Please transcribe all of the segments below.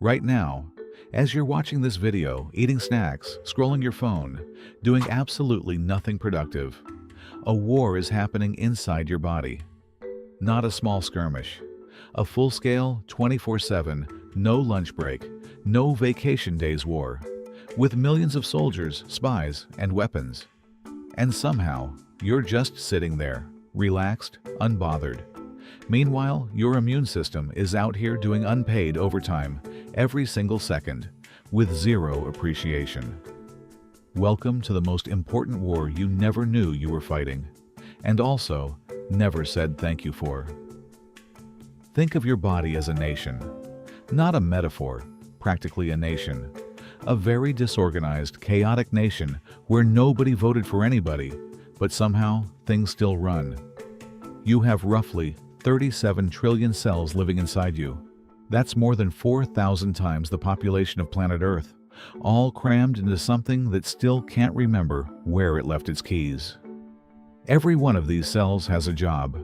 Right now, as you're watching this video, eating snacks, scrolling your phone, doing absolutely nothing productive, a war is happening inside your body. Not a small skirmish. A full-scale, 24/7, no lunch break, no vacation days war, with millions of soldiers, spies, and weapons. And somehow, you're just sitting there, relaxed, unbothered. Meanwhile, your immune system is out here doing unpaid overtime every single second, with zero appreciation. Welcome to the most important war you never knew you were fighting, and also never said thank you for. Think of your body as a nation. Not a metaphor, practically a nation. A very disorganized, chaotic nation where nobody voted for anybody, but somehow things still run. You have roughly 37 trillion cells living inside you. That's more than 4,000 times the population of planet Earth, all crammed into something that still can't remember where it left its keys. Every one of these cells has a job.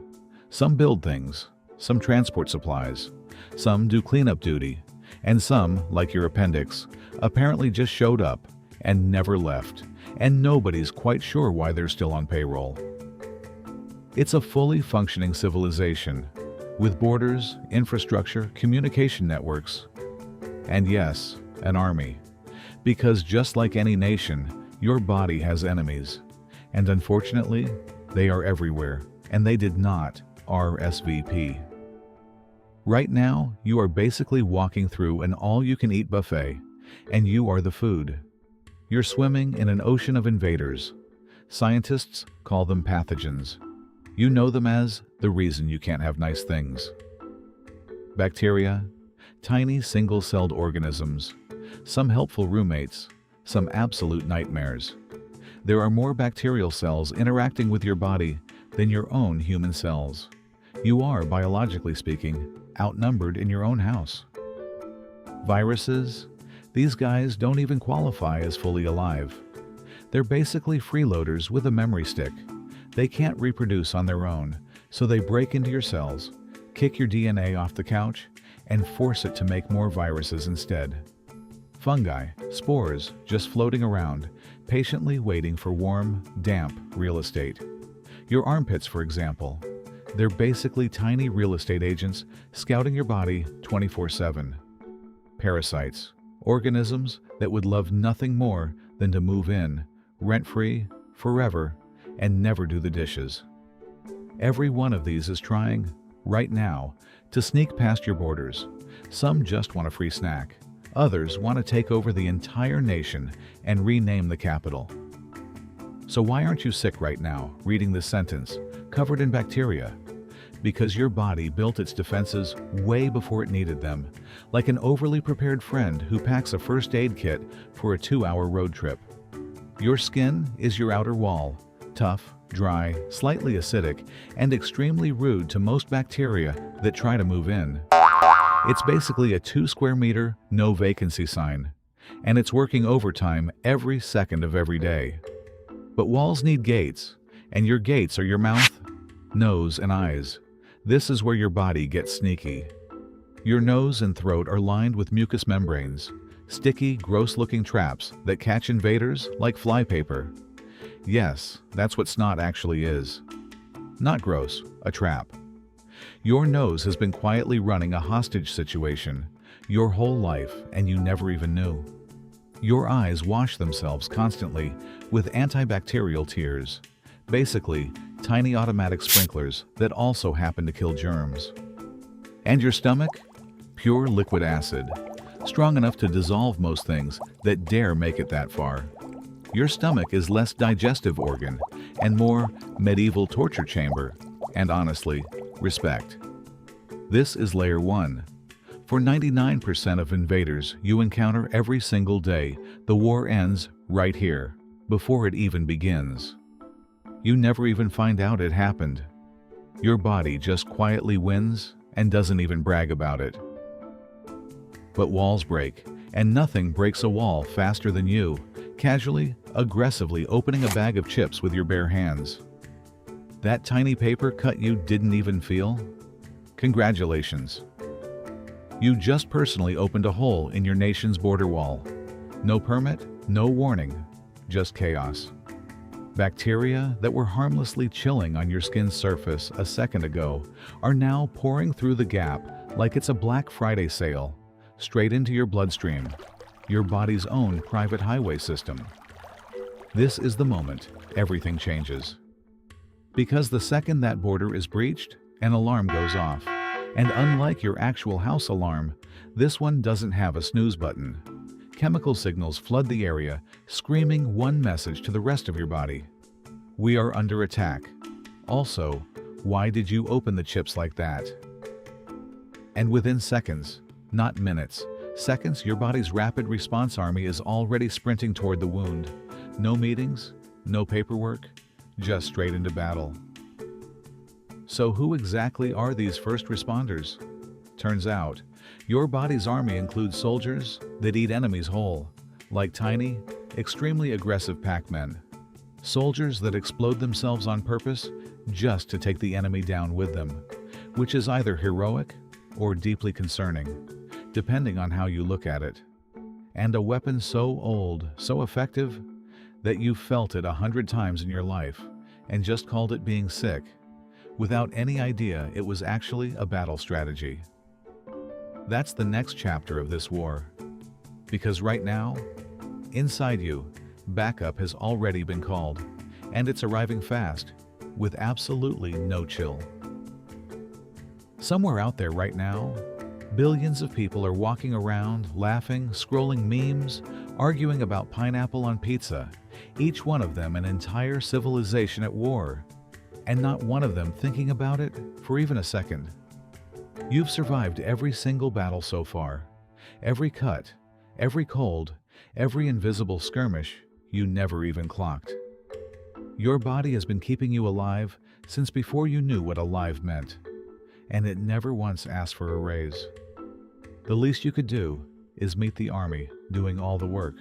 Some build things, some transport supplies, some do cleanup duty, and some, like your appendix, apparently just showed up and never left, and nobody's quite sure why they're still on payroll. It's a fully functioning civilization, with borders, infrastructure, communication networks, and yes, an army. Because just like any nation, your body has enemies. And unfortunately, they are everywhere, and they did not RSVP. Right now, you are basically walking through an all-you-can-eat buffet, and you are the food. You're swimming in an ocean of invaders. Scientists call them pathogens. You know them as the reason you can't have nice things. Bacteria, tiny single-celled organisms, some helpful roommates, some absolute nightmares. There are more bacterial cells interacting with your body than your own human cells. You are, biologically speaking, outnumbered in your own house. Viruses, these guys don't even qualify as fully alive. They're basically freeloaders with a memory stick. They can't reproduce on their own, so they break into your cells, kick your DNA off the couch, and force it to make more viruses instead. Fungi, spores, just floating around, patiently waiting for warm, damp real estate. Your armpits, for example. They're basically tiny real estate agents scouting your body 24/7. Parasites, organisms that would love nothing more than to move in, rent-free, forever, and never do the dishes. Every one of these is trying, right now, to sneak past your borders. Some just want a free snack. Others want to take over the entire nation and rename the capital. So why aren't you sick right now, reading this sentence, covered in bacteria? Because your body built its defenses way before it needed them, like an overly prepared friend who packs a first aid kit for a 2-hour road trip. Your skin is your outer wall, tough, dry, slightly acidic, and extremely rude to most bacteria that try to move in. It's basically a 2-square-meter, no vacancy sign, and it's working overtime every second of every day. But walls need gates, and your gates are your mouth, nose, and eyes. This is where your body gets sneaky. Your nose and throat are lined with mucous membranes, sticky, gross-looking traps that catch invaders like flypaper. Yes, that's what snot actually is. Not gross, a trap. Your nose has been quietly running a hostage situation your whole life, and you never even knew. Your eyes wash themselves constantly with antibacterial tears, basically tiny automatic sprinklers that also happen to kill germs. And your stomach? Pure liquid acid, strong enough to dissolve most things that dare make it that far. Your stomach is less digestive organ and more medieval torture chamber, and honestly, respect. This is layer 1. For 99% of invaders you encounter every single day, the war ends right here, before it even begins. You never even find out it happened. Your body just quietly wins and doesn't even brag about it. But walls break, and nothing breaks a wall faster than you, casually, aggressively opening a bag of chips with your bare hands. That tiny paper cut you didn't even feel? Congratulations. You just personally opened a hole in your nation's border wall. No permit, no warning, just chaos. Bacteria that were harmlessly chilling on your skin's surface a second ago are now pouring through the gap like it's a Black Friday sale, straight into your bloodstream, your body's own private highway system. This is the moment everything changes. Because the second that border is breached, an alarm goes off. And unlike your actual house alarm, this one doesn't have a snooze button. Chemical signals flood the area, screaming one message to the rest of your body. We are under attack. Also, why did you open the chips like that? And within seconds, not minutes, seconds, your body's rapid response army is already sprinting toward the wound. No meetings, no paperwork, just straight into battle. So who exactly are these first responders? Turns out, your body's army includes soldiers that eat enemies whole, like tiny, extremely aggressive pack-men. Soldiers that explode themselves on purpose just to take the enemy down with them, which is either heroic or deeply concerning, depending on how you look at it. And a weapon so old, so effective, that you felt it 100 times in your life and just called it being sick, without any idea it was actually a battle strategy. That's the next chapter of this war. Because right now, inside you, backup has already been called, and it's arriving fast, with absolutely no chill. Somewhere out there right now, billions of people are walking around, laughing, scrolling memes, arguing about pineapple on pizza, each one of them an entire civilization at war, and not one of them thinking about it for even a second. You've survived every single battle so far, every cut, every cold, every invisible skirmish you never even clocked. Your body has been keeping you alive since before you knew what alive meant, and it never once asked for a raise. The least you could do is meet the army doing all the work.